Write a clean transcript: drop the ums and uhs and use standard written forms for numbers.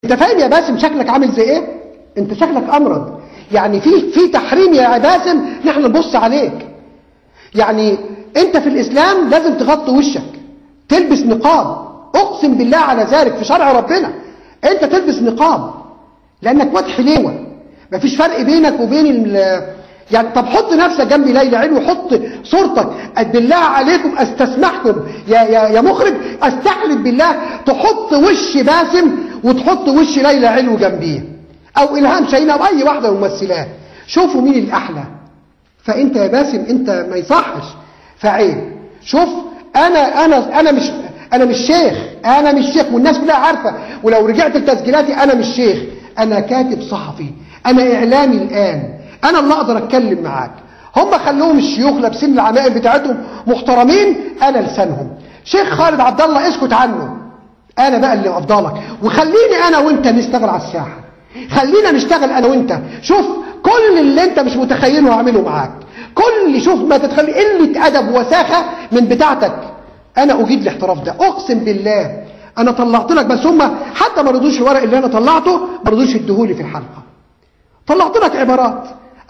انت فاهم يا باسم شكلك عامل زي ايه؟ انت شكلك امرض. يعني في تحريم يا باسم نحن نبص عليك. يعني انت في الاسلام لازم تغطي وشك، تلبس نقاب، اقسم بالله على ذلك في شرع ربنا انت تلبس نقاب لانك واد حليوه. مفيش فرق بينك وبين يعني طب حط نفسك جنب ليلى علو، حط صورتك. بالله عليكم استسمحكم يا مخرج، استحلف بالله تحط وش باسم وتحط وش ليلى علو جنبيه، او الهام شاهين او اي واحده من الممثلات، شوفوا مين الاحلى. فانت يا باسم انت ما يصحش، فعيب. شوف انا مش شيخ، انا مش شيخ والناس كلها عارفه، ولو رجعت لتسجيلاتي انا مش شيخ، انا كاتب صحفي، انا اعلامي الان، انا اللي اقدر اتكلم معاك. هم خلوهم الشيوخ لابسين العمائم بتاعتهم محترمين، انا لسانهم. شيخ خالد عبد الله اسكت عنه، انا بقى اللي افضلك. وخليني انا وانت نشتغل على الساحه، خلينا نشتغل انا وانت. شوف كل اللي انت مش متخيله هعمله معاك، كل شوف ما تتخيل قله ادب وساخه من بتاعتك. انا اجيد الاحتراف ده اقسم بالله. انا طلعت لك بس هم حتى ما رضوش الورق اللي انا طلعته، ما رضوش يديهولي في الحلقه. طلعت لك عبارات